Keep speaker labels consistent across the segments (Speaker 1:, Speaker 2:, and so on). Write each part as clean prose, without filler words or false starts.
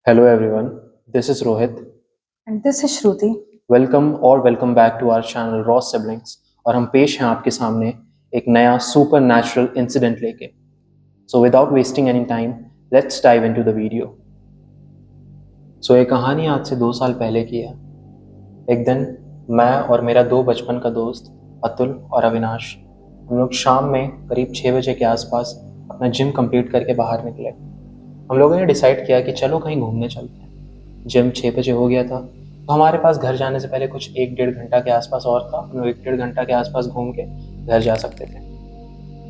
Speaker 1: Hello everyone, this is Rohit.
Speaker 2: And this is Shruti.
Speaker 1: Welcome back to our channel raw siblings. और हम पेश हैं आपके सामने एक नया सुपर नेचुरल इंसिडेंट लेके। So without wasting any time, let's dive into the video. So ये कहानी आज से 2 साल पहले की है। एक दिन मैं और मेरा दो बचपन का दोस्त अतुल और अविनाश, हम लोग शाम में करीब 6 बजे के आसपास अपना जिम कंप्लीट करके बाहर निकले। हम लोगों ने डिसाइड किया कि चलो कहीं घूमने चलते हैं। जिम 6 बजे हो गया था, तो हमारे पास घर जाने से पहले कुछ 1-1.5 घंटा के आसपास और था। हम लोग 1-1.5 घंटा के आसपास घूम के घर जा सकते थे।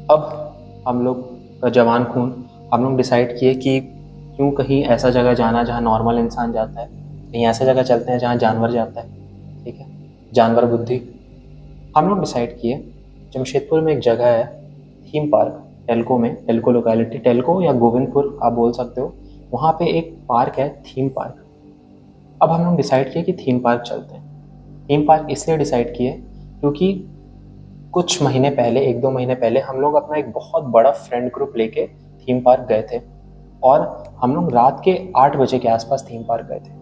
Speaker 1: अब हम लोग का जवान खून, हम लोग डिसाइड किए कि क्यों कहीं ऐसा जगह जाना जहाँ नॉर्मल इंसान जाता है, कहीं ऐसा जगह चलते हैं जहाँ जानवर जाता है। ठीक है, जानवर बुद्धि। हम लोग डिसाइड किए जमशेदपुर में एक जगह है, थीम पार्क, टेल्को में, टेल्को लोकेलिटी, टेल्को या गोविंदपुर आप बोल सकते हो। वहाँ पे एक पार्क है, थीम पार्क। अब हम लोग डिसाइड किए कि थीम पार्क चलते हैं। थीम पार्क इसलिए डिसाइड किए क्योंकि कुछ महीने पहले, 1-2 महीने पहले, हम लोग अपना एक बहुत बड़ा फ्रेंड ग्रुप लेके थीम पार्क गए थे। और हम लोग रात के 8 बजे के आसपास थीम पार्क गए थे।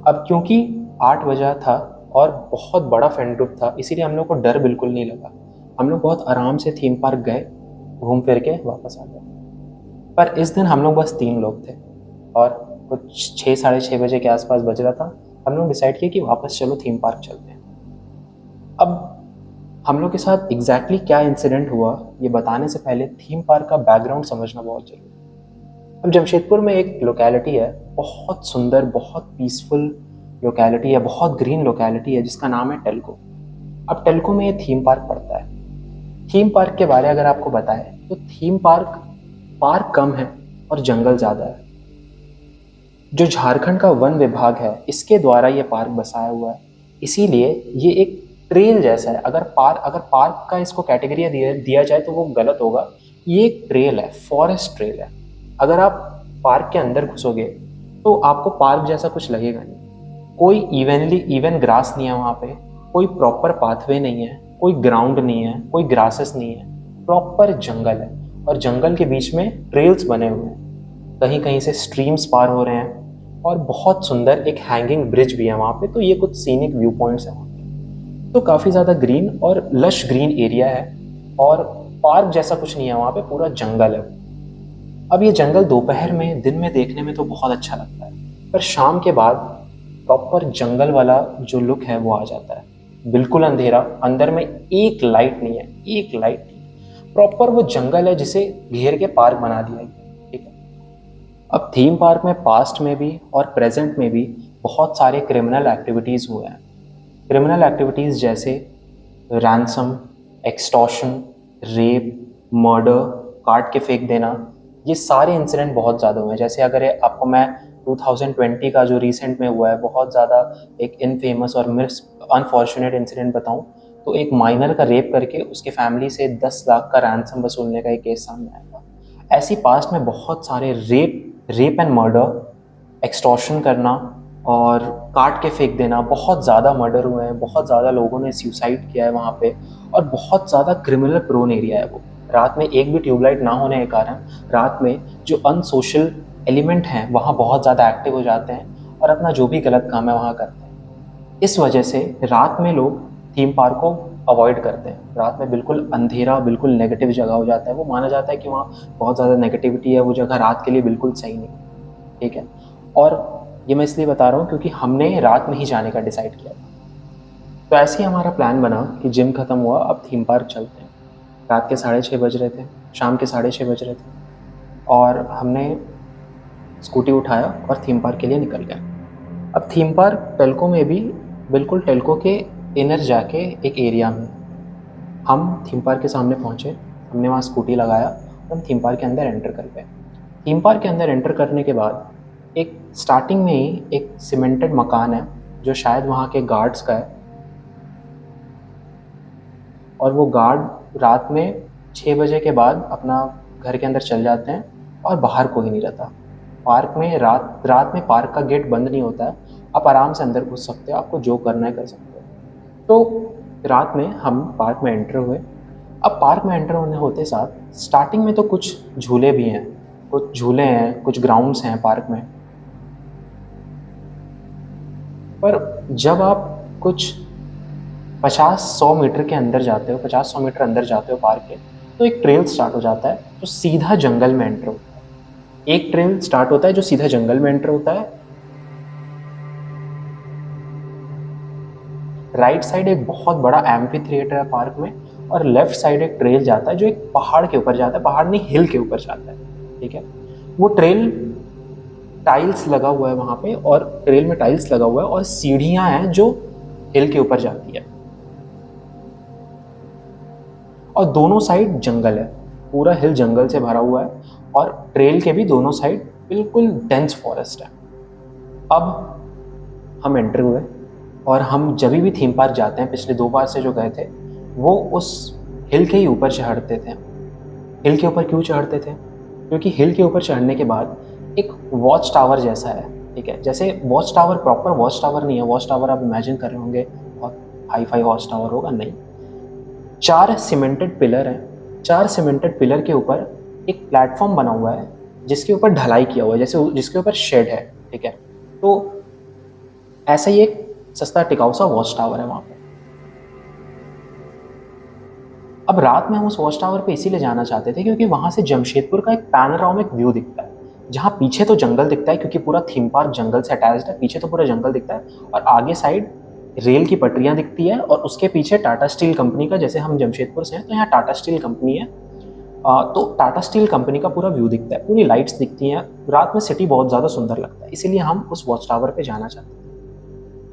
Speaker 1: अब क्योंकि 8 बजा था और बहुत बड़ा फ्रेंड ग्रुप था, इसीलिए हम लोग को डर बिल्कुल नहीं लगा। हम लोग बहुत आराम से थीम पार्क गए, घूम फिर के वापस आ गए। पर इस दिन हम लोग बस 3 लोग थे और कुछ 6-6:30 बजे के आसपास बज रहा था। हम लोग डिसाइड किया कि वापस चलो थीम पार्क चलते हैं। अब हम लोग के साथ एग्जैक्टली क्या इंसिडेंट हुआ ये बताने से पहले थीम पार्क का बैकग्राउंड समझना बहुत जरूरी है। अब जमशेदपुर में एक लोकेलिटी है, बहुत सुंदर, बहुत पीसफुल लोकेलिटी है, बहुत ग्रीन लोकेलिटी है, जिसका नाम है टेल्को। अब टेल्को में ये थीम पार्क पड़ता है। थीम पार्क के बारे अगर आपको बताएं तो थीम पार्क, पार्क कम है और जंगल ज़्यादा है। जो झारखंड का वन विभाग है, इसके द्वारा ये पार्क बसाया हुआ है, इसीलिए ये एक ट्रेल जैसा है। अगर पार्क का इसको कैटेगरी दिया जाए तो वो गलत होगा। ये एक ट्रेल है, फॉरेस्ट ट्रेल है। अगर आप पार्क के अंदर घुसोगे तो आपको पार्क जैसा कुछ लगेगा नहीं। कोई इवन ग्रास नहीं है वहाँ पे, कोई प्रॉपर पाथवे नहीं है, कोई ग्राउंड नहीं है, कोई ग्रासेस नहीं है। प्रॉपर जंगल है और जंगल के बीच में ट्रेल्स बने हुए हैं। कहीं कहीं से स्ट्रीम्स पार हो रहे हैं और बहुत सुंदर एक हैंगिंग ब्रिज भी है वहाँ पे। तो ये कुछ सीनिक व्यू पॉइंट्स हैं वहाँ पे। तो काफ़ी ज़्यादा ग्रीन और लश ग्रीन एरिया है और पार्क जैसा कुछ नहीं है वहाँ पे, पूरा जंगल है। अब ये जंगल दोपहर में, दिन में देखने में तो बहुत अच्छा लगता है, पर शाम के बाद प्रॉपर जंगल वाला जो लुक है वो आ जाता है। बिल्कुल अंधेरा, अंदर में एक लाइट नहीं है, एक लाइट नहीं। प्रॉपर वो जंगल है जिसे घेर के पार्क बना दिया गया। ठीक है। अब थीम पार्क में पास्ट में भी और प्रेजेंट में भी बहुत सारे क्रिमिनल एक्टिविटीज़ हुए हैं। क्रिमिनल एक्टिविटीज़ जैसे रैंसम, एक्सटॉर्शन, रेप, मर्डर, काट के फेंक देना, ये सारे इंसिडेंट बहुत ज़्यादा हुए हैं। जैसे अगर आपको मैं 2020 का जो रिसेंट में हुआ है, बहुत ज़्यादा एक इनफेमस और मिस अनफॉर्चुनेट इंसिडेंट बताऊं, तो एक माइनर का रेप करके उसके फैमिली से 10 लाख का रैंसम वसूलने का एक केस सामने आया था। ऐसी पास्ट में बहुत सारे रेप एंड मर्डर, एक्सटॉर्शन करना और काट के फेंक देना, बहुत ज़्यादा मर्डर हुए हैं, बहुत ज़्यादा लोगों ने सुसाइड किया है वहाँ पे। और बहुत ज़्यादा क्रिमिनल प्रोन एरिया है वो। रात में एक भी ट्यूबलाइट ना होने के कारण रात में जो अनसोशल एलिमेंट हैं वहाँ बहुत ज़्यादा एक्टिव हो जाते हैं और अपना जो भी गलत काम है वहाँ करते हैं। इस वजह से रात में लोग थीम पार्क को अवॉइड करते हैं। रात में बिल्कुल अंधेरा, बिल्कुल नेगेटिव जगह हो जाता है। वो माना जाता है कि वहाँ बहुत ज़्यादा नेगेटिविटी है, वो जगह रात के लिए बिल्कुल सही नहीं। ठीक है। और ये मैं इसलिए बता रहा हूँ क्योंकि हमने रात में ही जाने का डिसाइड किया था। तो ऐसे ही हमारा प्लान बना कि जिम ख़त्म हुआ, अब थीम पार्क चलते हैं। रात के 6:30 बज रहे थे, शाम के 6:30 बज रहे थे, और हमने स्कूटी उठाया और थीम पार्क के लिए निकल गए। अब थीम पार्क टेल्को में भी, बिल्कुल टेल्को के इनर जाके एक एरिया में, हम थीम पार्क के सामने पहुँचे। हमने वहाँ स्कूटी लगाया और हम थीम पार्क के अंदर एंटर कर गए। थीम पार्क के अंदर एंटर करने के बाद एक स्टार्टिंग में ही एक सीमेंटेड मकान है जो शायद वहाँ के गार्ड्स का है। और वो गार्ड रात में 6 बजे के बाद अपना घर के अंदर चल जाते हैं और बाहर कोई नहीं रहता। पार्क में रात रात में पार्क का गेट बंद नहीं होता है, आप आराम से अंदर घुस सकते हो, आपको जो करना है कर सकते हो। तो रात में हम पार्क में एंटर हुए। अब पार्क में एंटर होने होते साथ स्टार्टिंग में तो कुछ झूले भी हैं, कुछ झूले हैं, कुछ ग्राउंड्स हैं पार्क में। पर जब आप कुछ 50-100 मीटर के अंदर जाते हो, 50-100 मीटर अंदर जाते हो पार्क के, तो एक ट्रेल स्टार्ट हो जाता है जो सीधा जंगल में एंटर होता है। एक ट्रेल स्टार्ट होता है जो सीधा जंगल में एंटर होता है। राइट साइड एक बहुत बड़ा एम्फी थिएटर है पार्क में, और लेफ्ट साइड एक ट्रेल जाता है जो एक पहाड़ के ऊपर जाता है, पहाड़ नहीं हिल के ऊपर जाता है। ठीक है, वो ट्रेल टाइल्स लगा हुआ है वहां पे, और ट्रेल में टाइल्स लगा हुआ है और सीढ़ियां हैं जो हिल के ऊपर जाती है, और दोनों साइड जंगल है, पूरा हिल जंगल से भरा हुआ है, और ट्रेल के भी दोनों साइड बिल्कुल डेंस फॉरेस्ट है। अब हम एंटर हुए, और हम जब भी थीम पार्क जाते हैं, पिछले 2 बार से जो गए थे, वो उस हिल के ही ऊपर चढ़ते थे। हिल के ऊपर क्यों चढ़ते थे? क्योंकि हिल के ऊपर चढ़ने के बाद एक वॉच टावर जैसा है। ठीक है, जैसे watch tower, proper watch tower नहीं है, वॉच टावर आप इमेजिन कर रहे होंगे बहुत हाई फाई वॉच टावर होगा, नहीं। 4 सीमेंटेड पिलर हैं, 4 सीमेंटेड पिलर के ऊपर एक प्लेटफॉर्म बना हुआ है जिसके ऊपर ढलाई किया हुआ है, जैसे जिसके ऊपर शेड है। ठीक है, तो ऐसा ही एक सस्ता टिकाऊ सा वॉच टावर है वहां पे। अब रात में हम उस वॉच टावर पे इसीलिए जाना चाहते थे क्योंकि वहां से जमशेदपुर का एक पैनोरामिक व्यू दिखता है, जहाँ पीछे तो जंगल दिखता है क्योंकि पूरा थीम पार्क जंगल से अटैच्ड है, पीछे तो पूरा जंगल दिखता है, और आगे साइड रेल की पटरियां दिखती है, और उसके पीछे टाटा स्टील कंपनी का, जैसे हम जमशेदपुर से हैं तो यहाँ टाटा स्टील कंपनी है, तो टाटा स्टील कंपनी का पूरा व्यू दिखता है, पूरी लाइट्स दिखती हैं। रात में सिटी बहुत ज़्यादा सुंदर लगता है, इसीलिए हम उस वॉच टावर पे जाना चाहते थे।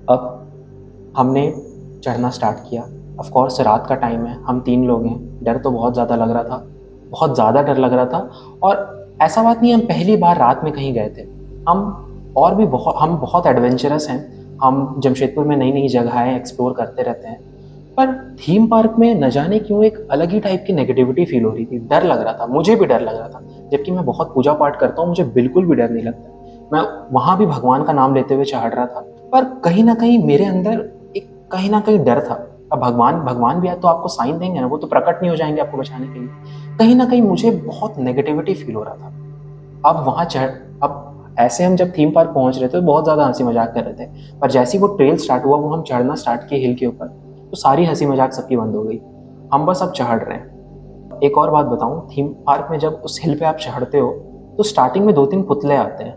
Speaker 1: अब हमने चढ़ना स्टार्ट किया। ऑफ कोर्स रात का टाइम है, हम 3 लोग हैं, डर तो बहुत ज़्यादा लग रहा था, बहुत ज़्यादा डर लग रहा था। और ऐसा बात नहीं हम पहली बार रात में कहीं गए थे, हम बहुत एडवेंचरस हैं, हम जमशेदपुर में नई नई जगहें एक्सप्लोर करते रहते हैं। पर थीम पार्क में न जाने क्यों एक अलग ही टाइप की नेगेटिविटी फील हो रही थी, डर लग रहा था, मुझे भी डर लग रहा था, जबकि मैं बहुत पूजा पाठ करता हूँ, मुझे बिल्कुल भी डर नहीं लगता। मैं वहाँ भी भगवान का नाम लेते हुए चढ़ रहा था, पर कहीं ना कहीं मेरे अंदर एक कहीं ना कहीं डर था। अब भगवान भगवान भी है तो आपको साइन देंगे ना, वो तो प्रकट नहीं हो जाएंगे आपको बचाने के लिए? कहीं ना कहीं मुझे बहुत नेगेटिविटी फील हो रहा था। अब वहाँ चढ़ अब ऐसे हम जब थीम पार्क पहुंच रहे थे तो बहुत ज़्यादा हंसी मजाक कर रहे थे, पर जैसे ही वो ट्रेल स्टार्ट हुआ, वो हम चढ़ना स्टार्ट किए हिल के ऊपर, तो सारी हंसी मजाक सबकी बंद हो गई। हम बस अब चढ़ रहे हैं। एक और बात बताऊं, थीम पार्क में जब उस हिल पे आप चढ़ते हो तो स्टार्टिंग में 2-3 पुतले आते हैं,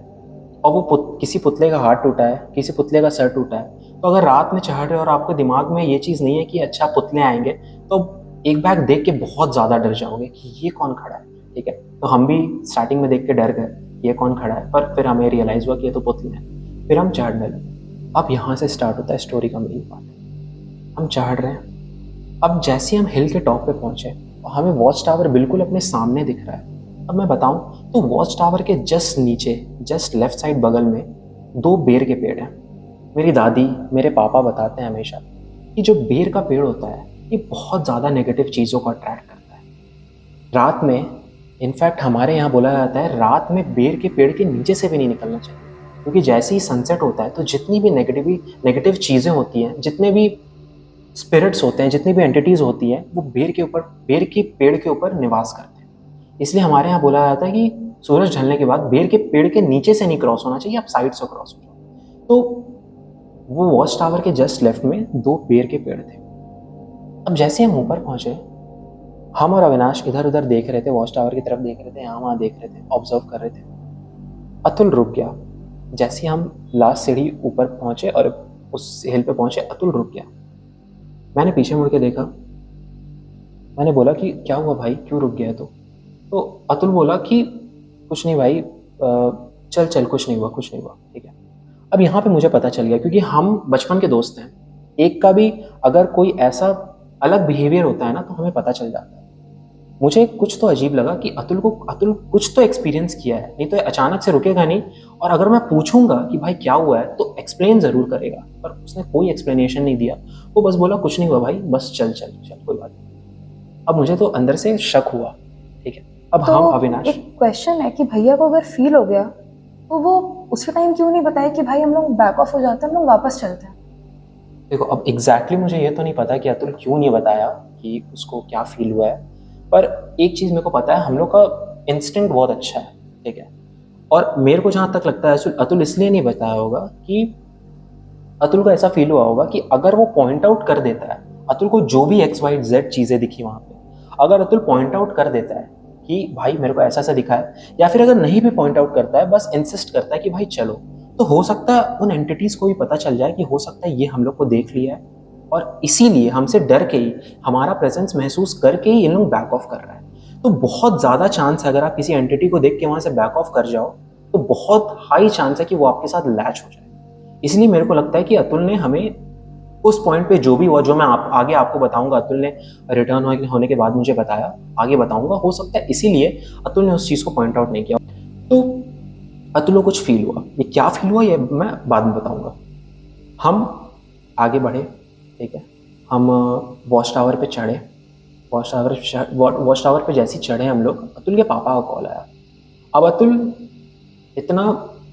Speaker 1: और वो किसी पुतले का हाथ टूटा है, किसी पुतले का सर टूटा है। तो अगर रात में चढ़ रहे हो और आपके दिमाग में ये चीज़ नहीं है कि अच्छा पुतले आएंगे, तो एक बैग देख के बहुत ज़्यादा डर जाओगे कि ये कौन खड़ा है। ठीक है, तो हम भी स्टार्टिंग में देख के डर गए, ये कौन खड़ा है, पर फिर हमें रियलाइज़ हुआ कि ये तो पुतले हैं। फिर हम चढ़ने लगे। अब यहाँ से स्टार्ट होता है स्टोरी का मेन पार्ट। हम चढ़ रहे हैं। अब जैसे हम हिल के टॉप पे पहुंचे और हमें वॉच टावर बिल्कुल अपने सामने दिख रहा है। अब मैं बताऊं तो वॉच टावर के जस्ट नीचे, जस्ट लेफ्ट साइड बगल में 2 बेर के पेड़ हैं। मेरी दादी, मेरे पापा बताते हैं हमेशा कि जो बेर का पेड़ होता है ये बहुत ज़्यादा नेगेटिव चीज़ों को अट्रैक्ट करता है। रात में, इनफैक्ट हमारे यहाँ बोला जाता है रात में बेर के पेड़ के नीचे से भी नहीं निकलना चाहिए, क्योंकि जैसे ही सनसेट होता है तो जितनी भी नेगेटिव चीज़ें होती हैं, जितने भी स्पिरिट्स होते हैं, जितनी भी एंटिटीज होती हैं, वो बेर के पेड़ के ऊपर निवास करते हैं। इसलिए हमारे यहाँ बोला जाता है कि सूरज ढलने के बाद बेर के पेड़ के नीचे से नहीं क्रॉस होना चाहिए, आप साइड से क्रॉस हो जाओ। तो वो वॉच टावर के जस्ट लेफ्ट में 2 बेर के पेड़ थे। अब जैसे हम ऊपर पहुंचे, हम और अविनाश इधर उधर देख रहे थे, वॉच टावर की तरफ देख रहे थे, यहाँ वहाँ देख रहे थे, ऑब्जर्व कर रहे थे। अतुल रुक गया। जैसे ही हम लास्ट सीढ़ी ऊपर पहुंचे और उस हिल पे पहुंचे, अतुल रुक गया। मैंने पीछे मुड़ के देखा, मैंने बोला कि क्या हुआ भाई, क्यों रुक गया तो अतुल बोला कि कुछ नहीं भाई, चल चल, कुछ नहीं हुआ, कुछ नहीं हुआ। ठीक है, अब यहाँ पे मुझे पता चल गया, क्योंकि हम बचपन के दोस्त हैं, एक का भी अगर कोई ऐसा अलग बिहेवियर होता है ना तो हमें पता चल जाता है। मुझे कुछ तो अजीब लगा कि अतुल कुछ तो एक्सपीरियंस किया है, नहीं तो अचानक से रुकेगा नहीं, और अगर मैं पूछूंगा कि भाई क्या हुआ है तो एक्सप्लेन जरूर करेगा, पर उसने कोई एक्सप्लेनेशन नहीं दिया। वो बस बोला कुछ नहीं हुआ भाई, बस चल चल चल, कोई बात नहीं। अब मुझे तो अंदर से शक हुआ। ठीक है, अब
Speaker 2: तो
Speaker 1: हम अविनाश,
Speaker 2: एक क्वेश्चन है कि भैया को अगर फील हो गया तो वो उसी टाइम क्यों नहीं बताया कि भाई हम लोग बैक ऑफ हो जाते हैं, हम लोग वापस चलते हैं?
Speaker 1: देखो अब एग्जैक्टली मुझे ये तो नहीं पता कि अतुल क्यों नहीं बताया कि उसको क्या फील हुआ है, पर एक चीज़ मेरे को पता है, हम लोग का इंस्टिंक्ट बहुत अच्छा है। ठीक है, और मेरे को जहाँ तक लगता है अतुल इसलिए नहीं बताया होगा कि अतुल को ऐसा फील हुआ होगा कि अगर वो पॉइंट आउट कर देता है, अतुल को जो भी एक्स वाई जेड चीज़ें दिखी वहाँ पे, अगर अतुल पॉइंट आउट कर देता है कि भाई मेरे को ऐसा ऐसा दिखा है, या फिर अगर नहीं भी पॉइंट आउट करता है, बस इंसिस्ट करता है कि भाई चलो, तो हो सकता है उन एंटिटीज को भी पता चल जाए कि हो सकता है ये हम लोग को देख लिया है, और इसीलिए हमसे डर के ही, हमारा प्रेजेंस महसूस करके ही इन लोग बैक ऑफ कर रहा है। तो बहुत ज़्यादा चांस है, अगर आप किसी एंटिटी को देख के वहाँ से बैक ऑफ कर जाओ, तो बहुत हाई चांस है कि वो आपके साथ लैच हो जाए। इसलिए मेरे को लगता है कि अतुल ने हमें उस पॉइंट पे जो भी हुआ, जो मैं आगे आपको बताऊंगा, अतुल ने रिटर्न होने के बाद मुझे बताया, आगे बताऊंगा, हो सकता है इसीलिए अतुल ने उस चीज़ को पॉइंट आउट नहीं किया। तो अतुल को कुछ फील हुआ, ये क्या फील हुआ ये मैं बाद में बताऊंगा। हम आगे बढ़े, ठीक है, हम वॉच टावर पे चढ़े। वॉच टावर पे जैसे ही चढ़े हम लोग, अतुल के पापा का कॉल आया। अब अतुल इतना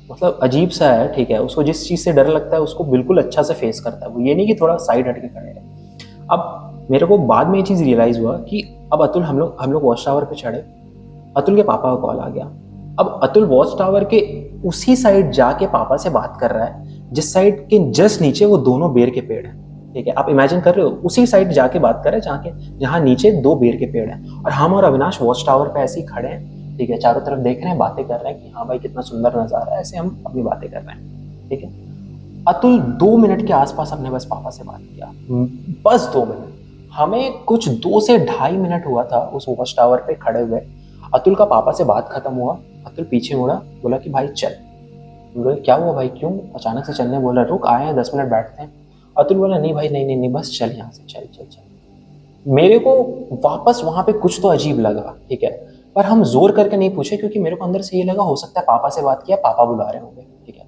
Speaker 1: मतलब अजीब सा है, ठीक है, उसको जिस चीज़ से डर लगता है उसको बिल्कुल अच्छा से फेस करता है वो, ये नहीं कि थोड़ा साइड हट के खड़े है। अब मेरे को बाद में ये चीज़ रियलाइज़ हुआ कि अब अतुल, हम लोग वॉच टावर पे चढ़े, अतुल के पापा का कॉल आ गया। अब अतुल वॉच टावर के उसी साइड जाके पापा से बात कर रहा है जिस साइड के जस्ट नीचे वो दोनों बेर के पेड़ हैं, ठीक है, आप इमेजिन कर रहे हो, उसी साइड जाके बात कर रहे हैं जहाँ नीचे 2 बेर के पेड़ हैं, और हम और अविनाश वॉच टावर पे ऐसे ही खड़े हैं, ठीक है, चारों तरफ देख रहे हैं, बातें कर रहे हैं कि हाँ भाई कितना सुंदर नजारा है, ऐसे हम अपनी बातें कर रहे हैं, ठीक है। अतुल 2 मिनट के आसपास अपने बस पापा से बात किया, बस 2 मिनट। हमें कुछ 2 से ढाई मिनट हुआ था उस वॉच टावर पे खड़े हुए। अतुल का पापा से बात खत्म हुआ, अतुल पीछे मुड़ा, बोला कि भाई चल। हम बोले क्या हुआ भाई, क्यों अचानक से चलने? बोला रुक, आए हैं 10 मिनट बैठते हैं। अतुल बोला नहीं भाई, नहीं नहीं नहीं, बस चल यहाँ से, चल चल चल। मेरे को वापस वहां पे कुछ तो अजीब लगा, ठीक है, पर हम जोर करके नहीं पूछे, क्योंकि मेरे को अंदर से ये लगा हो सकता है पापा से बात किया, पापा बुला रहे होंगे, ठीक है।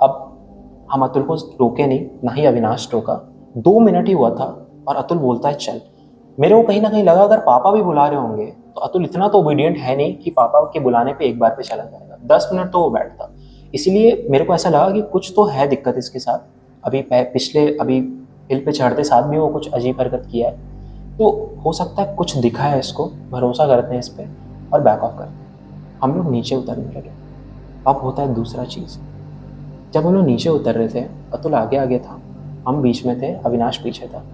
Speaker 1: अब हम अतुल को रोके नहीं, ना ही अविनाश टोका। 2 मिनट ही हुआ था और अतुल बोलता है चल। मेरे को कहीं ना कहीं लगा अगर पापा भी बुला रहे होंगे तो अतुल इतना तो ओबीडियंट है नहीं कि पापा के बुलाने पे एक बार पे चला जाएगा, 10 मिनट तो वो बैठता। इसीलिए मेरे को ऐसा लगा कि कुछ तो है दिक्कत इसके साथ। अभी हिल पे चढ़ते साथ भी वो कुछ अजीब हरकत किया है, तो हो सकता है कुछ दिखा है इसको, भरोसा करते हैं इस पर और बैक ऑफ करते हैं। हम लोग नीचे उतरने लगे। अब होता है दूसरा चीज़, जब हम लोग नीचे उतर रहे थे, अतुल आगे आगे था, हम बीच में थे, अविनाश पीछे था।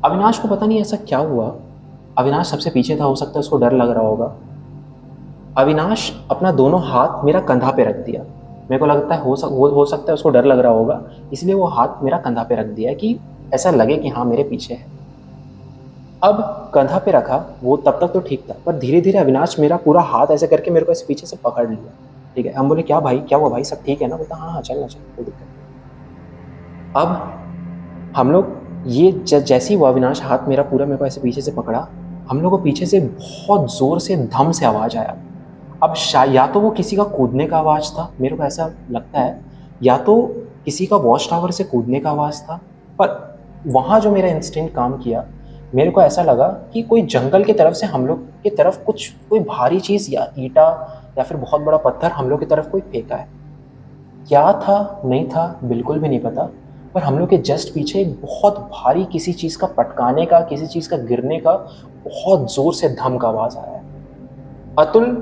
Speaker 1: अविनाश को पता नहीं ऐसा क्या हुआ, अविनाश सबसे पीछे था, हो सकता है उसको डर लग रहा होगा। अविनाश अपना दोनों हाथ मेरा कंधा पे रख दिया। मेरे को लगता है हो सकता है उसको डर लग रहा होगा, इसलिए वो हाथ मेरा कंधा पे रख दिया कि ऐसा लगे कि हाँ मेरे पीछे है। अब कंधा पे रखा वो, तब तक तो ठीक था, पर धीरे धीरे अविनाश मेरा पूरा हाथ ऐसे करके मेरे को ऐसे पीछे से पकड़ लिया, ठीक है। हम बोले क्या भाई, क्या हुआ भाई, सब ठीक है ना? बोलता हाँ हाँ चल ना, चल, कोई दिक्कत नहीं। अब हम लोग ये जैसे ही वो अविनाश हाथ मेरा पूरा मेरे को ऐसे पीछे से पकड़ा, हम लोग को पीछे से बहुत जोर से धम से आवाज आया। अब या तो वो किसी का कूदने का आवाज था, मेरे को ऐसा लगता है, या तो किसी का वॉच टावर से कूदने का आवाज था। पर वहाँ जो मेरा इंस्टिंक्ट काम किया, मेरे को ऐसा लगा कि कोई जंगल की तरफ से हम लोग की तरफ कोई भारी चीज़ या ईंटा या फिर बहुत बड़ा पत्थर हम लोग की तरफ कोई फेंका है। क्या था नहीं था बिल्कुल भी नहीं पता, पर हम लोग के जस्ट पीछे एक बहुत भारी किसी चीज़ का पटकाने का, किसी चीज़ का गिरने का बहुत ज़ोर से धम का आवाज़ आया है। अतुल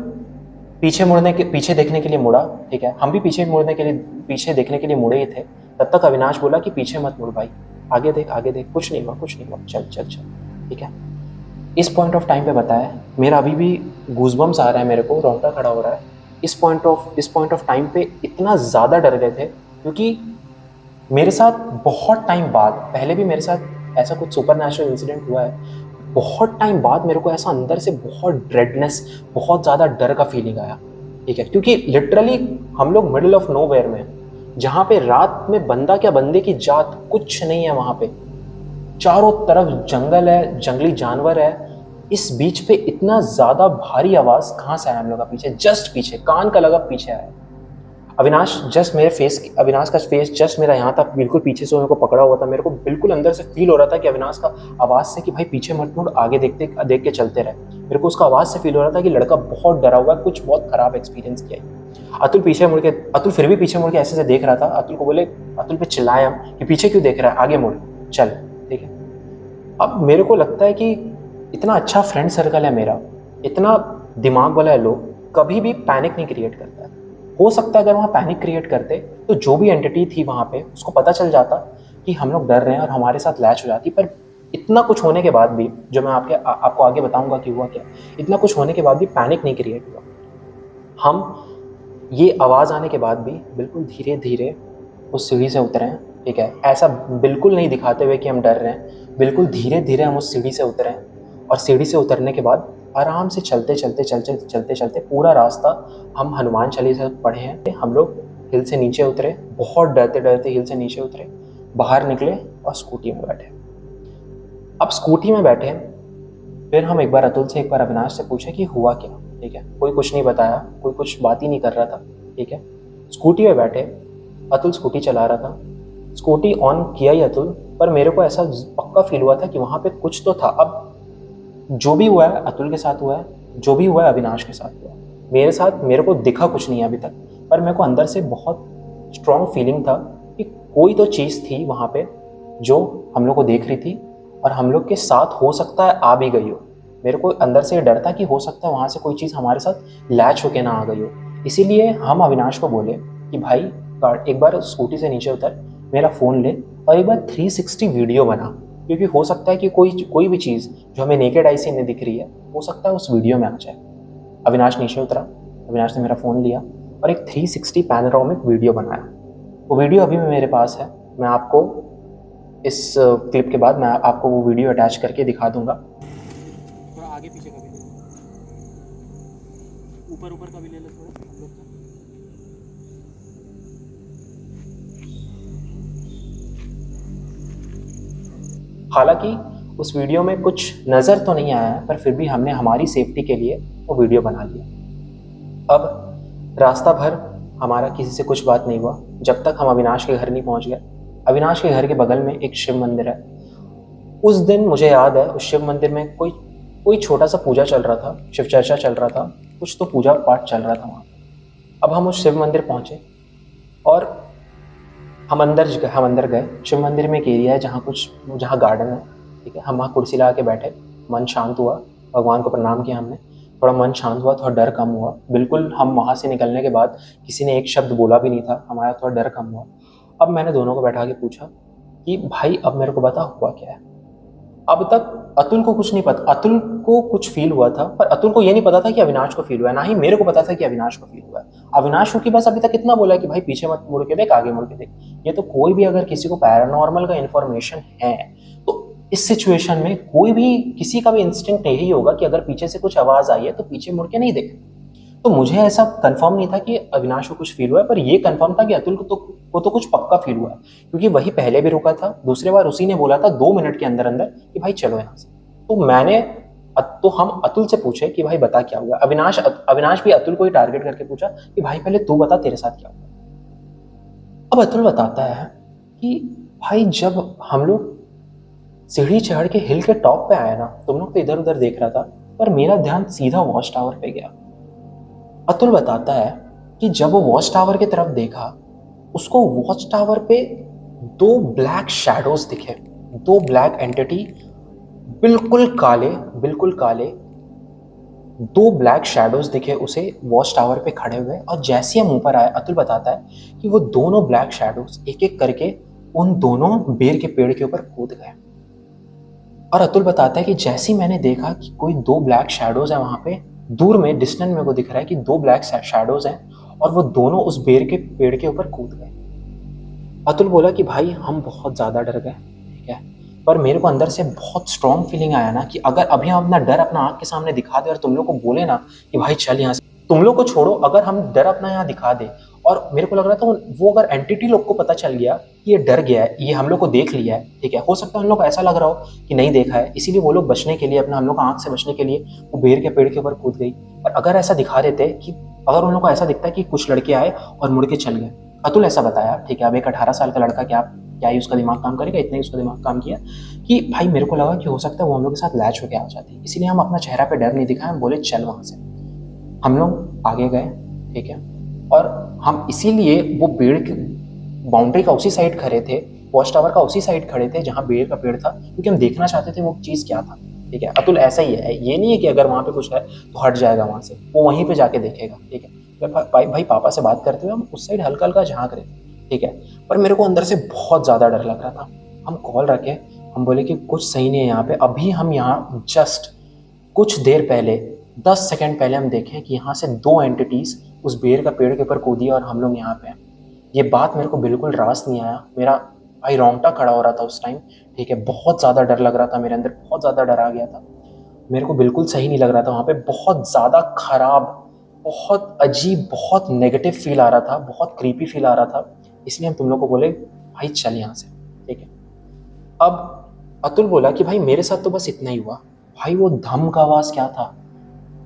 Speaker 1: पीछे देखने के लिए मुड़ा, ठीक है, हम भी पीछे देखने के लिए मुड़े ही थे। तब तक अविनाश बोला कि पीछे मत मुड़ भाई, आगे देख आगे देख, कुछ नहीं हुआ कुछ नहीं हुआ, चल चल चल, ठीक है। इस पॉइंट ऑफ टाइम पे बताया, मेरा अभी भी गूजबम्स आ रहा है, मेरे को रोंगटा खड़ा हो रहा है। इस पॉइंट ऑफ टाइम पे इतना ज़्यादा डर गए थे, क्योंकि मेरे साथ बहुत टाइम बाद, पहले भी मेरे साथ ऐसा कुछ सुपर नेचुरल इंसिडेंट हुआ है, बहुत टाइम बाद मेरे को ऐसा अंदर से बहुत ड्रेडनेस, बहुत ज़्यादा डर का फीलिंग आया, ठीक है, क्योंकि लिटरली हम लोग मिडिल ऑफ नोवेयर में, जहाँ पे रात में बंदा क्या बंदे की जात कुछ नहीं है, वहाँ पे चारों तरफ जंगल है, जंगली जानवर है। इस बीच पे इतना ज़्यादा भारी आवाज़ कहाँ से आया? हम लोग का पीछे, जस्ट पीछे, कान का लगा पीछे आया। अविनाश का फेस जस्ट मेरा यहाँ था, बिल्कुल पीछे से मेरे को पकड़ा हुआ था। मेरे को बिल्कुल अंदर से फील हो रहा था कि अविनाश का आवाज़ से कि भाई पीछे मत मुड़, आगे देख के चलते रहे। मेरे को उसका आवाज़ से फील हो रहा था कि लड़का बहुत डरा हुआ है, कुछ बहुत खराब एक्सपीरियंस किया है। अतुल फिर भी पीछे मुड़ के ऐसे देख रहा था। अतुल पे चिल्लाए हम कि पीछे क्यों देख रहा है, आगे मुड़, चल, ठीक है। अब मेरे को लगता है कि इतना अच्छा फ्रेंड सर्कल है मेरा, इतना दिमाग वाला है लोग, कभी भी पैनिक नहीं क्रिएट करता है। हो सकता है अगर वहाँ पैनिक क्रिएट करते तो जो भी एंटिटी थी वहाँ पे उसको पता चल जाता कि हम लोग डर रहे हैं और हमारे साथ लैच हो जाती। पर इतना कुछ होने के बाद भी, जो मैं आपको आगे बताऊंगा कि हुआ क्या, इतना कुछ होने के बाद भी पैनिक नहीं क्रिएट हुआ। हम ये आवाज़ आने के बाद भी बिल्कुल धीरे धीरे उस सीढ़ी से उतरे हैं, ठीक है। ऐसा बिल्कुल नहीं दिखाते हुए कि हम डर रहे हैं, बिल्कुल धीरे धीरे हम उस सीढ़ी से उतरे हैं। और सीढ़ी से उतरने के बाद आराम से चलते चलते चलते चलते चलते पूरा रास्ता हम हनुमान चालीसा पढ़े हैं। हम लोग हिल से नीचे उतरे, बहुत डरते डरते हिल से नीचे उतरे, बाहर निकले और स्कूटी में बैठे। अब स्कूटी में बैठे, फिर हम एक बार अतुल से, एक बार अविनाश से पूछे कि हुआ क्या, ठीक है। कोई कुछ नहीं बताया, कोई कुछ बात ही नहीं कर रहा था, ठीक है। स्कूटी में बैठे, अतुल स्कूटी चला रहा था, स्कूटी ऑन किया ही अतुल, पर मेरे को ऐसा पक्का फील हुआ था कि वहाँ पे कुछ तो था। अब जो भी हुआ है अतुल के साथ हुआ है, जो भी हुआ है अविनाश के साथ हुआ है, मेरे साथ मेरे को दिखा कुछ नहीं है अभी तक, पर मेरे को अंदर से बहुत स्ट्रॉन्ग फीलिंग था कि कोई तो चीज़ थी वहाँ पे जो हम लोग को देख रही थी और हम लोग के साथ हो सकता है आ भी गई हो। मेरे को अंदर से डर था कि हो सकता है वहाँ से कोई चीज़ हमारे साथ लैच होके ना आ गई हो। इसीलिए हम अविनाश को बोले कि भाई एक बार स्कूटी से नीचे उतर, मेरा फ़ोन ले और एक बार 360 वीडियो बना, क्योंकि हो सकता है कि कोई भी चीज़ जो हमें नेकेड आई से नहीं दिख रही है, हो सकता है उस वीडियो में आ जाए। अविनाश नीचे उतरा, अविनाश ने मेरा फ़ोन लिया और एक 360 पैनोरामिक वीडियो बनाया। वो वीडियो अभी भी मेरे पास है, मैं आपको इस क्लिप के बाद मैं आपको वो वीडियो अटैच करके दिखा दूंगा।
Speaker 3: थोड़ा आगे पीछे का भी ले लो, ऊपर ऊपर का भी ले लो थोड़ा हम लोग का।
Speaker 1: हालांकि उस वीडियो में कुछ नज़र तो नहीं आया है, पर फिर भी हमने हमारी सेफ्टी के लिए वो वीडियो बना लिया। अब रास्ता भर हमारा किसी से कुछ बात नहीं हुआ जब तक हम अविनाश के घर नहीं पहुंच गए। अविनाश के घर के बगल में एक शिव मंदिर है। उस दिन मुझे याद है उस शिव मंदिर में कोई छोटा सा पूजा चल रहा था, शिव चर्चा चल रहा था, कुछ तो पूजा पाठ चल रहा था वहाँ। अब हम उस शिव मंदिर पहुँचे और हम अंदर गए। शिव मंदिर में एक एरिया है जहाँ गार्डन है, ठीक है। हम वहाँ कुर्सी लगा के बैठे, मन शांत हुआ, भगवान को प्रणाम किया हमने, थोड़ा मन शांत हुआ, थोड़ा डर कम हुआ। बिल्कुल हम वहाँ से निकलने के बाद किसी ने एक शब्द बोला भी नहीं था, हमारा थोड़ा डर कम हुआ। अब मैंने दोनों को बैठा के पूछा कि भाई अब मेरे को बता हुआ क्या है। अब तक अतुल को कुछ नहीं पता, अतुल को कुछ फील हुआ था पर अतुल को ये नहीं पता था कि अविनाश को फील हुआ है, ना ही मेरे को पता था कि अविनाश को फील हुआ है। अविनाश को की बस अभी तक इतना बोला कि भाई पीछे मत मुड़ के देख, आगे मुड़ के देख। ये तो कोई भी अगर किसी को पैरानॉर्मल का इन्फॉर्मेशन है तो इस सिचुएशन में कोई भी किसी का भी इंस्टिंक्ट यही होगा कि अगर पीछे से कुछ आवाज आई है तो पीछे मुड़ के नहीं देखे। तो मुझे ऐसा कंफर्म नहीं था कि अविनाश को कुछ फील हुआ है, पर ये कंफर्म था कि अतुल को तो कुछ पक्का फील हुआ है, क्योंकि वही पहले भी रुका था, दूसरे बार उसी ने बोला था 2 मिनट के अंदर अंदर कि भाई चलो यहाँ से। तो हम अतुल से पूछे कि भाई बता क्या हुआ। अविनाश भी अतुल को ही टारगेट करके पूछा कि भाई पहले तू बता तेरे साथ क्या हुआ। अब अतुल बताता है कि भाई जब हम लोग सीढ़ी चढ़ के हिल के टॉप पे आए ना, तुम लोग तो इधर उधर देख रहा था, पर मेरा ध्यान सीधा वॉच टावर पे गया। अतुल बताता है कि जब वो वॉच टावर की तरफ देखा, उसको वॉच टावर पे 2 ब्लैक शैडोज दिखे, 2 ब्लैक एंटिटी, बिल्कुल काले 2 ब्लैक शैडोज दिखे उसे वॉच टावर पे खड़े हुए। और जैसे हम ऊपर आए, अतुल बताता है कि वो दोनों ब्लैक शैडोज एक एक करके उन दोनों बेर के पेड़ के ऊपर कूद गए। और अतुल बताता है कि जैसे ही मैंने देखा कि कोई 2 ब्लैक शैडोज है वहां पे, दूर में डिस्टेंट मेरे को दिख रहा है कि 2 ब्लैक शैडोज हैं और वो दोनों उस बेर के पेड़ के ऊपर कूद गए। अतुल बोला कि भाई हम बहुत ज़्यादा डर गए, ठीक है, पर मेरे को अंदर से बहुत स्ट्रॉन्ग फीलिंग आया ना कि अगर अभी हम अपना डर अपना आँख के सामने दिखा दे और तुम लोग को बोले ना कि भाई चल यहाँ से, तुम लोग को छोड़ो, अगर हम डर अपना यहाँ दिखा दे, और मेरे को लग रहा था वो अगर एंटिटी लोग को पता चल गया कि ये डर गया है, ये हम लोग को देख लिया है, ठीक है, हो सकता है उन लोग को ऐसा लग रहा हो कि नहीं देखा है, इसीलिए वो लोग बचने के लिए, अपना हम लोग आँख से बचने के लिए वो बेर के पेड़ के ऊपर कूद गई। पर अगर ऐसा दिखा देते कि अगर उन लोग को ऐसा दिखता है कि कुछ लड़के आए और मुड़ के चल गए, अतुल ऐसा बताया, ठीक है। अब एक 18 साल का लड़का क्या ही उसका दिमाग काम करेगा, इतना ही उसका दिमाग काम किया कि भाई मेरे को लगा कि हो सकता है वो हम लोग के साथ लैच होकर आ जाती, इसीलिए हम अपना चेहरा पे डर नहीं दिखाए, हम बोले चल वहाँ से। हम लोग आगे गए, ठीक है, और हम इसीलिए वो पेड़ की बाउंड्री का उसी साइड खड़े थे, वॉच टावर का उसी साइड खड़े थे जहाँ बेर का पेड़ था, क्योंकि हम देखना चाहते थे वो चीज़ क्या था, ठीक है। अतुल ऐसा ही है, ये नहीं है कि अगर वहाँ पे कुछ है तो हट जाएगा वहाँ से, वो वहीं पे जाके देखेगा, ठीक है। भाई भाई पापा से बात करते हुए हम उस साइड हल्का हल्का झांक रहे थे, ठीक है। पर मेरे को अंदर से बहुत ज़्यादा डर लग रहा था। हम कॉल रखे, हम बोले कि कुछ सही नहीं है यहाँ पे। अभी हम यहाँ जस्ट कुछ देर पहले 10 सेकंड पहले हम देखें कि यहाँ से 2 एंटिटीज़ उस बेर का पेड़ के ऊपर कूदी और हम लोग यहाँ पे हैं। ये बात मेरे को बिल्कुल रास नहीं आया। मेरा भाई रोंगटा खड़ा हो रहा था उस टाइम, ठीक है। बहुत ज़्यादा डर लग रहा था मेरे अंदर, बहुत ज़्यादा डर आ गया था। मेरे को बिल्कुल सही नहीं लग रहा था वहाँ पे। बहुत ज़्यादा खराब, बहुत अजीब, बहुत नेगेटिव फील आ रहा था, बहुत क्रीपी फील आ रहा था। इसलिए हम तुम लोग को बोले भाई चल यहाँ से, ठीक है। अब अतुल बोला कि भाई मेरे साथ तो बस इतना ही हुआ। भाई वो धम का आवाज़ क्या था?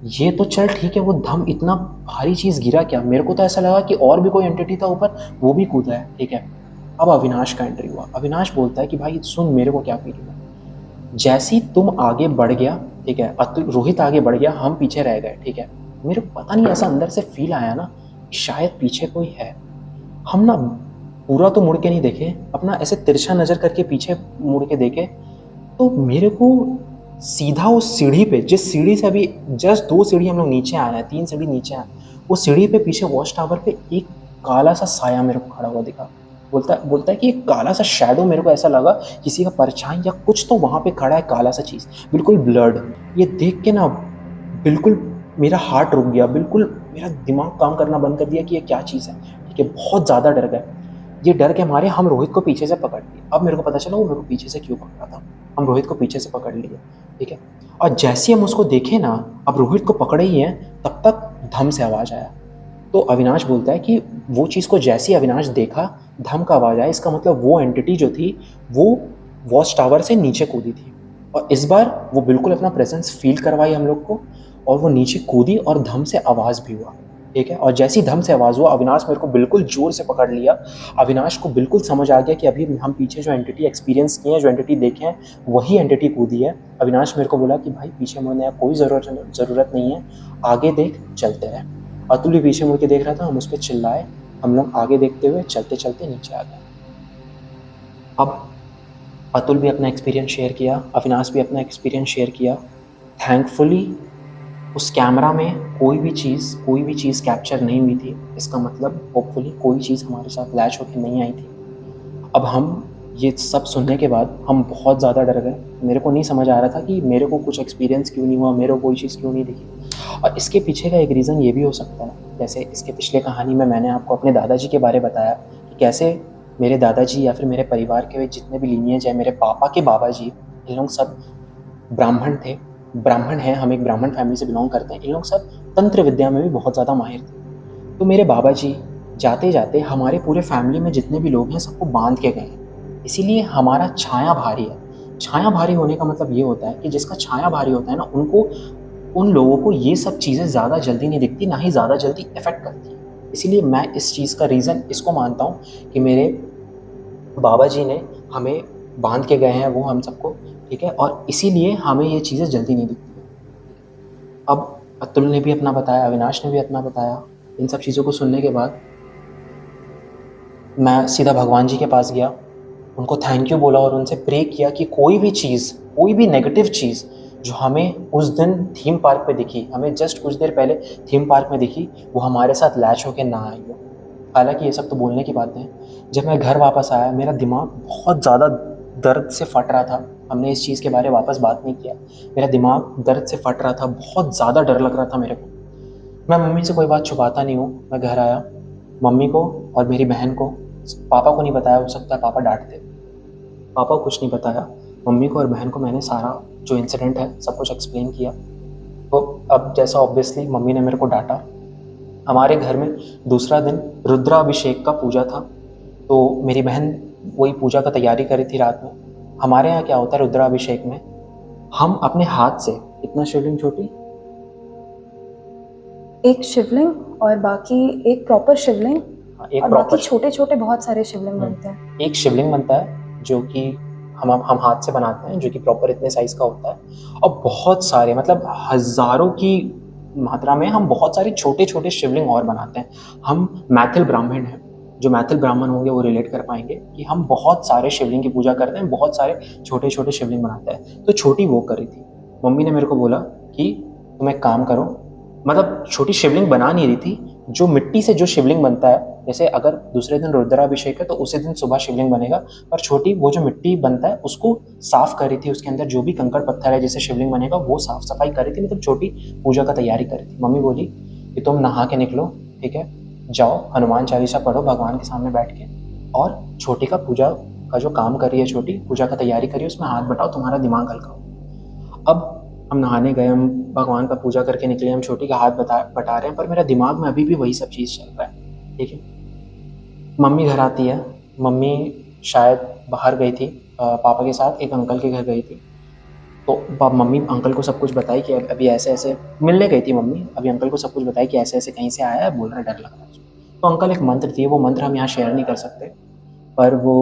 Speaker 1: ये तो चल ठीक है, वो धम इतना भारी चीज़ गिरा क्या? मेरे को तो ऐसा लगा कि और भी कोई एंटिटी था ऊपर, वो भी कूदा है, ठीक है। अब अविनाश का एंट्री हुआ। अविनाश बोलता है कि भाई सुन, मेरे को क्या फील हुआ। जैसे ही तुम आगे बढ़ गया, ठीक है, अतुल रोहित आगे बढ़ गया, हम पीछे रह गए, ठीक है। मेरे को पता नहीं ऐसा अंदर से फील आया ना कि शायद पीछे कोई है। हम ना पूरा तो मुड़ के नहीं देखे, अपना ऐसे तिरछा नज़र करके पीछे मुड़ के देखे, तो मेरे को सीधा उस सीढ़ी पे, जिस सीढ़ी से अभी जस्ट 2 सीढ़ी हम लोग नीचे आए हैं, 3 सीढ़ी नीचे आए, उस सीढ़ी पे पीछे वॉच टावर पे एक काला सा साया मेरे को खड़ा हुआ दिखा। बोलता है कि एक काला सा शैडो, मेरे को ऐसा लगा किसी का परछाई या कुछ तो वहाँ पे खड़ा है, काला सा चीज़, बिल्कुल ब्लर्ड। ये देख के ना बिल्कुल मेरा हार्ट रुक गया, बिल्कुल मेरा दिमाग काम करना बंद कर दिया कि ये क्या चीज़ है, ठीक है। बहुत ज़्यादा डर गए। ये डर के मारे हम रोहित को पीछे से पकड़ लिए। अब मेरे को पता चला वो मेरे को पीछे से क्यों पकड़ा था। हम रोहित को पीछे से पकड़ लिए, ठीक है। और जैसे हम उसको देखे ना, अब रोहित को पकड़े ही हैं, तब तक धम से आवाज़ आया। तो अविनाश बोलता है कि वो चीज़ को जैसे ही अविनाश देखा, धम का आवाज़ आया, इसका मतलब वो एंटिटी जो थी वो वॉच टावर से नीचे कूदी थी। और इस बार वो बिल्कुल अपना प्रेजेंस फील करवाई हम लोग को, और वो नीचे कूदी और धम से आवाज़ भी हुआ, ठीक है। और जैसी धम से आवाज़ हुआ, अविनाश मेरे को बिल्कुल जोर से पकड़ लिया। अविनाश को बिल्कुल समझ आ गया कि अभी हम पीछे जो एंटिटी एक्सपीरियंस किए हैं, जो एंटिटी देखे हैं, वही एंटिटी कूदी है। अविनाश मेरे को बोला कि भाई पीछे मुड़ने की कोई ज़रूरत नहीं है, आगे देख, चलते रहे। अतुल भी पीछे मुड़ के देख रहा था, हम उस पर चिल्लाए, हम लोग आगे देखते हुए चलते चलते नीचे आ गए। अब अतुल भी अपना एक्सपीरियंस शेयर किया, अविनाश भी अपना एक्सपीरियंस शेयर किया। थैंकफुली उस कैमरा में कोई भी चीज़ कैप्चर नहीं हुई थी। इसका मतलब होपफुली कोई चीज़ हमारे साथ लैच होकर नहीं आई थी। अब हम ये सब सुनने के बाद हम बहुत ज़्यादा डर गए। मेरे को नहीं समझ आ रहा था कि मेरे को कुछ एक्सपीरियंस क्यों नहीं हुआ, मेरे को कोई चीज़ क्यों नहीं दिखी। और इसके पीछे का एक रीज़न ये भी हो सकता है, जैसे इसके पिछले कहानी में मैंने आपको अपने दादाजी के बारे बताया कि कैसे मेरे दादाजी या फिर मेरे परिवार के जितने भी लीनियज हैं, मेरे पापा के बाबा जी, इन लोग सब ब्राह्मण थे, ब्राह्मण हैं। हम एक ब्राह्मण फैमिली से बिलोंग करते हैं। इन लोग सब तंत्र विद्या में भी बहुत ज़्यादा माहिर थे। तो मेरे बाबा जी जाते जाते हमारे पूरे फैमिली में जितने भी लोग हैं सबको बांध के गए हैं। इसीलिए हमारा छाया भारी है। छाया भारी होने का मतलब ये होता है कि जिसका छाया भारी होता है ना, उन लोगों को ये सब चीज़ें ज़्यादा जल्दी नहीं दिखती, ना ही ज़्यादा जल्दी इफेक्ट करती है। इसीलिए मैं इस चीज़ का रीज़न इसको मानता हूँ कि मेरे बाबा जी ने हमें बांध के गए हैं, वो हम सबको, ठीक है। और इसीलिए हमें ये चीज़ें जल्दी नहीं दिखती। अब अतुल ने भी अपना बताया, अविनाश ने भी अपना बताया। इन सब चीज़ों को सुनने के बाद मैं सीधा भगवान जी के पास गया, उनको थैंक यू बोला और उनसे प्रे किया कि कोई भी चीज़, कोई भी नेगेटिव चीज़ जो हमें उस दिन थीम पार्क पे दिखी, हमें जस्ट कुछ देर पहले थीम पार्क में दिखी, वो हमारे साथ लैच होकर ना आई हो। हालांकि ये सब तो बोलने की बातें हैं। जब मैं घर वापस आया, मेरा दिमाग बहुत ज़्यादा दर्द से फट रहा था। हमने इस चीज़ के बारे में वापस बात नहीं किया। मेरा दिमाग दर्द से फट रहा था, बहुत ज़्यादा डर लग रहा था मेरे को। मैं मम्मी से कोई बात छुपाता नहीं हूँ। मैं घर आया, मम्मी को और मेरी बहन को, पापा को नहीं बताया, हो सकता है पापा डांटते। पापा को कुछ नहीं बताया, मम्मी को और बहन को मैंने सारा जो इंसिडेंट है सब कुछ एक्सप्लेन किया। तो अब जैसा ऑब्वियसली मम्मी ने मेरे को डांटा। हमारे घर में दूसरा दिन रुद्राभिषेक का पूजा था, तो मेरी बहन वही पूजा का तैयारी कर रही थी रात में। हमारे यहाँ क्या होता है रुद्राभिषेक में, हम अपने हाथ से इतना शिवलिंग छोटी,
Speaker 2: एक शिवलिंग और बाकी एक प्रॉपर शिवलिंग,
Speaker 1: एक
Speaker 2: और बाकी
Speaker 1: प्रॉपर
Speaker 2: छोटे छोटे बहुत सारे शिवलिंग बनते हैं।
Speaker 1: एक शिवलिंग बनता है जो कि हम हाथ से बनाते हैं, जो कि प्रॉपर इतने साइज का होता है। और बहुत सारे, मतलब हजारों की मात्रा में हम बहुत सारे छोटे छोटे शिवलिंग और बनाते हैं। हम मैथिल ब्राह्मण हैं, जो मैथिल ब्राह्मण होंगे वो रिलेट कर पाएंगे कि हम बहुत सारे शिवलिंग की पूजा करते हैं, बहुत सारे छोटे छोटे शिवलिंग बनाते हैं। तो छोटी वो कर रही थी। मम्मी ने मेरे को बोला कि तुम एक काम करो, मतलब छोटी शिवलिंग बना नहीं रही थी, जो मिट्टी से जो शिवलिंग बनता है, जैसे अगर दूसरे दिन रुद्राभिषेक है तो उसी दिन सुबह शिवलिंग बनेगा, पर छोटी वो जो मिट्टी बनता है उसको साफ करी थी, उसके अंदर जो भी कंकड़ पत्थर है जिससे शिवलिंग बनेगा वो साफ सफाई करी थी, मतलब छोटी पूजा का तैयारी करी थी। मम्मी बोली कि तुम नहा के निकलो, ठीक है, जाओ हनुमान चालीसा पढ़ो भगवान के सामने बैठ के, और छोटी का पूजा का जो काम करी है, छोटी पूजा का तैयारी करी, उसमें हाथ बटाओ, तुम्हारा दिमाग हल्का हो। अब हम नहाने गए, हम भगवान का पूजा करके निकले, हम छोटी का हाथ बटा रहे हैं, पर मेरा दिमाग में अभी भी वही सब चीज़ चल रहा है, ठीक है। मम्मी घर आती है, मम्मी शायद बाहर गई थी पापा के साथ, एक अंकल के घर गई थी, तो मम्मी अंकल को सब कुछ बताई कि अभी ऐसे ऐसे मिलने गई थी मम्मी, अभी अंकल को सब कुछ बताई कि ऐसे ऐसे कहीं से आया है, बोल रहा है डर लग रहा है उसको। तो अंकल एक मंत्र थी, वो मंत्र हम यहाँ शेयर नहीं कर सकते, पर वो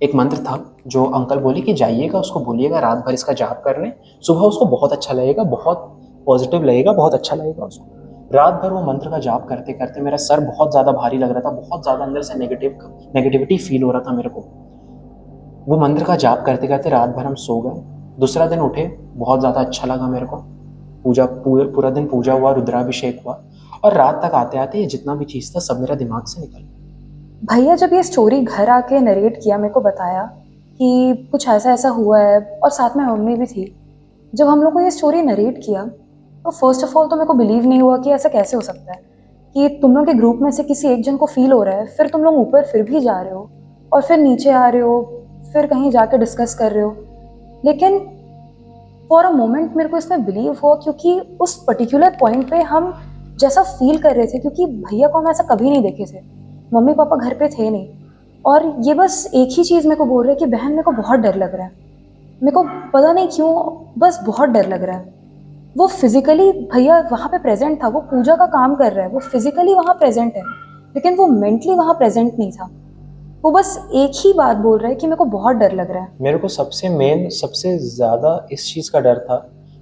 Speaker 1: एक मंत्र था जो अंकल बोले कि जाइएगा, उसको बोलिएगा रात भर इसका जाप करने, सुबह उसको बहुत अच्छा लगेगा, बहुत पॉजिटिव लगेगा, बहुत अच्छा लगेगा उसको। रात भर वो मंत्र का जाप करते करते मेरा सर बहुत ज़्यादा भारी लग रहा था, बहुत ज़्यादा अंदर से नेगेटिविटी फील हो रहा था मेरे को। वो मंत्र का जाप करते करते रात भर हम सो गए। दूसरा दिन उठे, बहुत ज़्यादा अच्छा लगा मेरे को, पूजा पूरा दिन पूजा हुआ, रुद्राभिषेक हुआ, और रात तक आते आते ये जितना भी चीज़ था सब मेरा दिमाग से निकल गया।
Speaker 2: भैया जब ये स्टोरी घर आके नरेट किया, मेरे को बताया कि कुछ ऐसा ऐसा हुआ है, और साथ में मम्मी भी थी। जब हम लोग को ये स्टोरी नरेट किया तो फर्स्ट ऑफ ऑल तो मेरे को बिलीव नहीं हुआ कि ऐसा कैसे हो सकता है कि तुम लोग के ग्रुप में से किसी एक जन को फील हो रहा है, फिर तुम लोग ऊपर फिर भी जा रहे हो, और फिर नीचे आ रहे हो, फिर कहीं जाके डिस्कस कर रहे हो। लेकिन फॉर अ मोमेंट मेरे को इसमें बिलीव हुआ, क्योंकि उस पर्टिकुलर पॉइंट पे हम जैसा फील कर रहे थे, क्योंकि भैया को हम ऐसा कभी नहीं देखे थे, मम्मी पापा घर पे थे नहीं, और ये बस एक ही चीज़ मेरे को बोल रहे हैं कि बहन मेरे को बहुत डर लग रहा है, मेरे को पता नहीं क्यों बस बहुत डर लग रहा है। वो फिजिकली भैया वहाँ पे प्रेजेंट था, वो पूजा का काम कर रहा है, वो फिजिकली वहाँ प्रेजेंट है, लेकिन वो मेंटली वहाँ प्रेजेंट नहीं था। वो बस एक ही बात बोल रहा है कि मेरे को बहुत डर लग रहा है।
Speaker 1: मेरे को सबसे ज़्यादा इस चीज़ का डर था,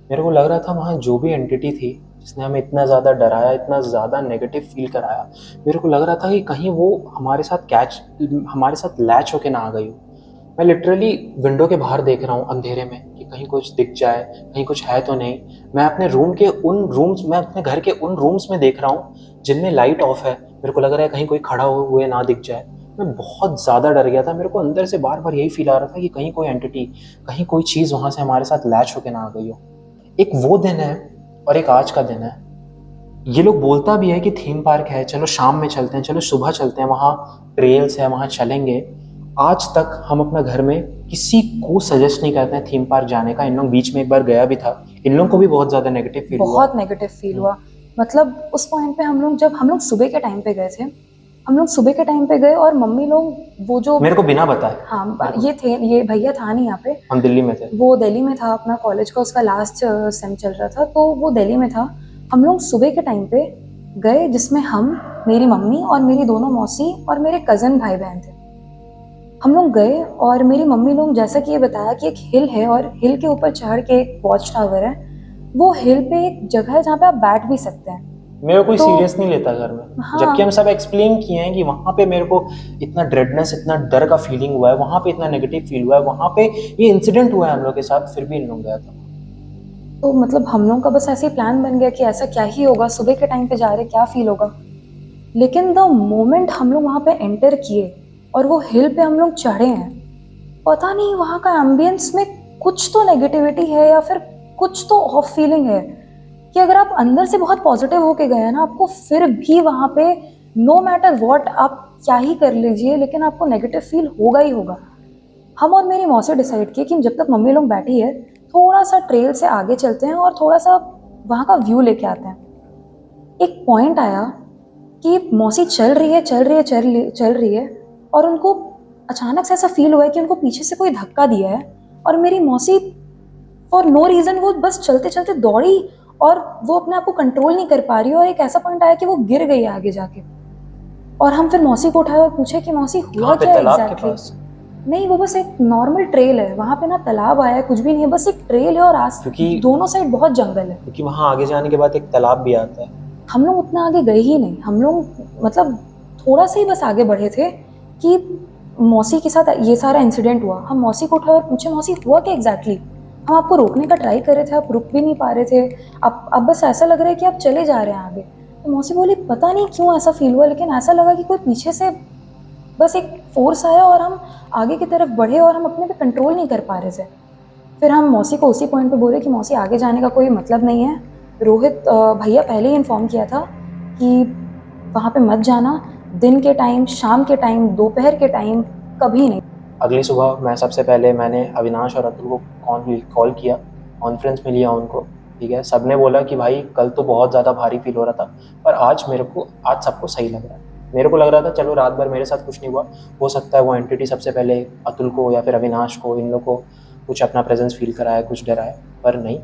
Speaker 1: मेरे को लग रहा था वहाँ जो भी एंटिटी थी जिसने हमें इतना ज़्यादा डराया, इतना ज़्यादा नेगेटिव फील कराया, मेरे को लग रहा था कि कहीं वो हमारे साथ लैच होके ना आ गई हो। मैं लिटरली विंडो के बाहर देख रहा हूँ अंधेरे में कि कहीं कुछ दिख जाए, कहीं कुछ है तो नहीं। मैं अपने घर के उन रूम्स में देख रहा हूँ जिनमें लाइट ऑफ है, मेरे को लग रहा है कहीं कोई खड़ा हुए ना दिख जाए। मैं बहुत ज़्यादा डर गया था, मेरे को अंदर से बार बार यही फील आ रहा था कि कहीं कोई एंटिटी, कहीं कोई चीज़ वहाँ से हमारे साथ लैच होके ना आ गई हो। एक वो दिन है और एक आज का दिन है। ये लोग बोलता भी है कि थीम पार्क है, चलो शाम में चलते हैं, चलो सुबह चलते हैं, वहाँ ट्रेल्स है, वहाँ चलेंगे। आज तक हम अपना घर में किसी को सजेस्ट नहीं करते हैं थीम पार्क जाने का। इन लोग बीच में एक बार गया भी था, इन लोगों को भी बहुत ज़्यादा नेगेटिव फील हुआ।
Speaker 2: बहुत नेगेटिव फील हुआ। मतलब उस पॉइंट पे जब हम लोग सुबह के टाइम पे गए थे, हम लोग सुबह के टाइम पे गए, और मम्मी लोग वो जो
Speaker 1: मेरे को बिना बताए,
Speaker 2: हाँ ये भैया था नहीं यहाँ पे,
Speaker 1: हम दिल्ली में थे।
Speaker 2: वो दिल्ली में था, अपना कॉलेज का उसका लास्ट सेम चल रहा था, तो वो दिल्ली में था। हम लोग सुबह के टाइम पे गए, जिसमें हम, मेरी मम्मी और मेरी दोनों मौसी और मेरे कज़न भाई बहन थे। हम लोग गए, और मेरी मम्मी लोग, जैसा कि ये बताया कि एक हिल है और हिल के ऊपर चढ़ के एक वॉच टावर है, वो हिल पे एक जगह है जहाँ पे आप बैठ भी सकते हैं।
Speaker 1: मेरे को कोई
Speaker 2: तो
Speaker 1: सीरियस नहीं लेता घर में,
Speaker 2: हाँ,
Speaker 1: जबकि हम सब एक्सप्लेन किए हैं कि वहाँ पे मेरे को इतना ड्रेडनेस, इतना डर का फीलिंग हुआ है, वहाँ पे इतना नेगेटिव फील हुआ है, वहाँ पे ये इंसिडेंट हुआ है हम लोग के साथ, फिर भी इन लोग गया था।
Speaker 2: तो मतलब हम लोग का बस ऐसे ही प्लान बन गया कि ऐसा क्या ही होगा, सुबह के टाइम पे जा रहे, क्या फील होगा। लेकिन द मोमेंट हम लोग वहाँ पे एंटर किए और वो हिल पे हम लोग चढ़े हैं, पता नहीं वहाँ का एम्बियंस में कुछ तो नेगेटिविटी है, या फिर कुछ तो ऑफ फीलिंग है, कि अगर आप अंदर से बहुत पॉजिटिव होके गए हैं ना, आपको फिर भी वहाँ पे नो मैटर व्हाट आप क्या ही कर लीजिए, लेकिन आपको नेगेटिव फील होगा ही होगा। हम और मेरी मौसी डिसाइड किए कि जब तक मम्मी लोग बैठी है, थोड़ा सा ट्रेल से आगे चलते हैं और थोड़ा सा वहाँ का व्यू लेके आते हैं। एक पॉइंट आया कि मौसी चल रही है, और उनको अचानक से ऐसा फील हुआ है कि उनको पीछे से कोई धक्का दिया है, और मेरी मौसी फॉर नो रीज़न वो बस चलते चलते दौड़ी, और वो अपने आप को कंट्रोल नहीं कर पा रही है, और एक ऐसा पॉइंट आया कि वो गिर गई आगे जाके। और हम फिर मौसी को उठाए और पूछे कि मौसी हुआ क्या
Speaker 1: तालाब के
Speaker 2: एग्जैक्टली।
Speaker 1: पास?
Speaker 2: नहीं, वो बस एक नॉर्मल ट्रेल है, वहाँ पे ना तालाब आया है, कुछ भी नहीं है, बस एक ट्रेल है, और
Speaker 1: क्योंकि
Speaker 2: दोनों साइड बहुत जंगल है।
Speaker 1: क्योंकि वहाँ आगे जाने के बाद एक तालाब भी आता है।
Speaker 2: हम लोग उतना आगे गए ही नहीं, हम लोग मतलब थोड़ा सा ही बस आगे बढ़े थे कि मौसी के साथ ये सारा इंसिडेंट हुआ। हम मौसी को उठाए और पूछे, मौसी हुआ क्या एग्जैक्टली। हम आपको रोकने का ट्राई कर रहे थे, आप रुक भी नहीं पा रहे थे, आप बस ऐसा लग रहा है कि आप चले जा रहे हैं आगे। तो मौसी बोली पता नहीं क्यों ऐसा फील हुआ, लेकिन ऐसा लगा कि कोई पीछे से बस एक फोर्स आया और हम आगे की तरफ बढ़े और हम अपने पे कंट्रोल नहीं कर पा रहे थे। फिर हम मौसी को उसी पॉइंट पे बोले कि मौसी आगे जाने का कोई मतलब नहीं है। रोहित भैया पहले ही इन्फॉर्म किया था कि वहाँ पे मत जाना, दिन के टाइम, शाम के टाइम, दोपहर के टाइम, कभी नहीं।
Speaker 1: अगली सुबह मैंने अविनाश और अतुल को कॉल किया, कॉन्फ्रेंस में लिया उनको, ठीक है। सबने बोला कि भाई कल तो बहुत ज़्यादा भारी फील हो रहा था, पर आज सबको सही लग रहा है। मेरे को लग रहा था चलो रात भर मेरे साथ कुछ नहीं हुआ, हो सकता है वो एंटिटी सबसे पहले अतुल को या फिर अविनाश को, इन लोग को कुछ अपना प्रेजेंस फील कराया, कुछ डराया, पर नहीं,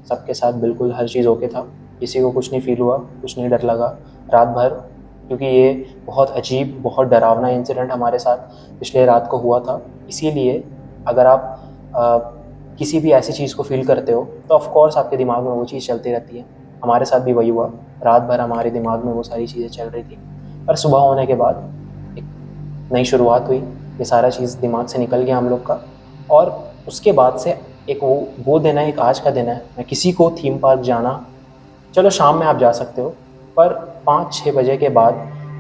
Speaker 1: सबके साथ बिल्कुल हर चीज़ ओके था, किसी को कुछ नहीं फील हुआ, कुछ नहीं डर लगा रात भर। क्योंकि ये बहुत अजीब, बहुत डरावना इंसिडेंट हमारे साथ पिछले रात को हुआ था, इसीलिए अगर आप किसी भी ऐसी चीज़ को फील करते हो तो ऑफ कोर्स आपके दिमाग में वो चीज़ चलती रहती है। हमारे साथ भी वही हुआ, रात भर हमारे दिमाग में वो सारी चीज़ें चल रही थी, पर सुबह होने के बाद एक नई शुरुआत हुई, ये सारा चीज़ दिमाग से निकल गया हम लोग का। और उसके बाद से एक वो दिन है, एक आज का दिन है, मैं किसी को थीम पार्क जाना, चलो शाम में आप जा सकते हो, पर 5-6 बजे के बाद,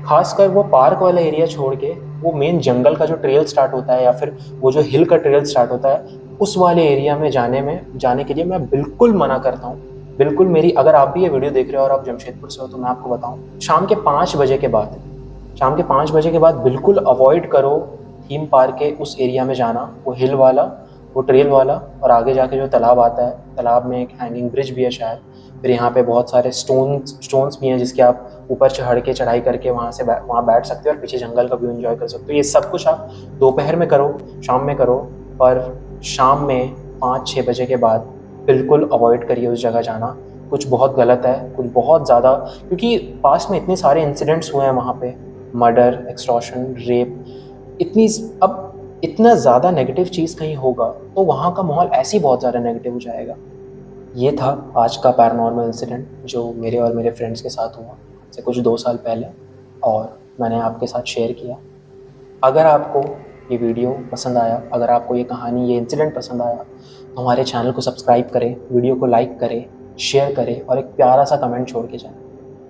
Speaker 1: खासकर वो पार्क वाला एरिया छोड़ के, वो मेन जंगल का जो ट्रेल स्टार्ट होता है या फिर वो जो हिल का ट्रेल स्टार्ट होता है, उस वाले एरिया में जाने के लिए मैं बिल्कुल मना करता हूँ। बिल्कुल मेरी, अगर आप भी ये वीडियो देख रहे हो और आप जमशेदपुर से हो तो मैं आपको बताऊँ, शाम के 5 बजे के बाद बिल्कुल अवॉइड करो थीम पार्क के उस एरिया में जाना, वो हिल वाला, वो ट्रेल वाला। और आगे जाके जो तालाब आता है, तालाब में एक हैंगिंग ब्रिज भी है शायद, फिर यहाँ पे बहुत सारे स्टोन्स भी हैं जिसके आप ऊपर चढ़ के चढ़ाई करके वहाँ बैठ सकते हो और पीछे जंगल का व्यू एंजॉय कर सकते हो। ये सब कुछ आप दोपहर में करो, शाम में करो, पर शाम में 5-6 बजे के बाद बिल्कुल अवॉइड करिए उस जगह जाना। कुछ बहुत गलत है, कुछ बहुत ज़्यादा, क्योंकि पास में इतने सारे इंसिडेंट्स हुए हैं वहाँ पे, मर्डर, एक्सटॉर्शन, रेप, इतनी, अब इतना ज़्यादा नेगेटिव चीज़ कहीं होगा तो वहाँ का माहौल ऐसे ही बहुत ज़्यादा नेगेटिव हो जाएगा। ये था आज का पैरानॉर्मल इंसिडेंट जो मेरे और मेरे फ्रेंड्स के साथ हुआ से कुछ 2 साल पहले, और मैंने आपके साथ शेयर किया। अगर आपको ये वीडियो पसंद आया, अगर आपको ये कहानी, ये इंसिडेंट पसंद आया, तो हमारे चैनल को सब्सक्राइब करें, वीडियो को लाइक करें, शेयर करें और एक प्यारा सा कमेंट छोड़ के जाएं।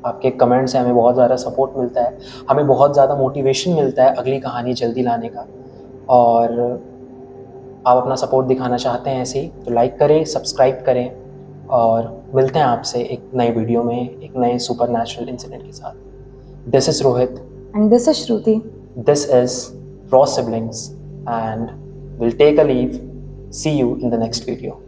Speaker 1: आपके कमेंट से हमें बहुत ज़्यादा सपोर्ट मिलता है, हमें बहुत ज़्यादा मोटिवेशन मिलता है अगली कहानी जल्दी लाने का। और आप अपना सपोर्ट दिखाना चाहते हैं ऐसे ही तो लाइक करें, सब्सक्राइब करें, और मिलते हैं आपसे एक नए वीडियो में, एक नए सुपर नेचुरल इंसिडेंट के साथ। This is Rohit,
Speaker 2: and this is Shruti.
Speaker 1: this is Raw Siblings, and we'll take a leave. See you in the next video.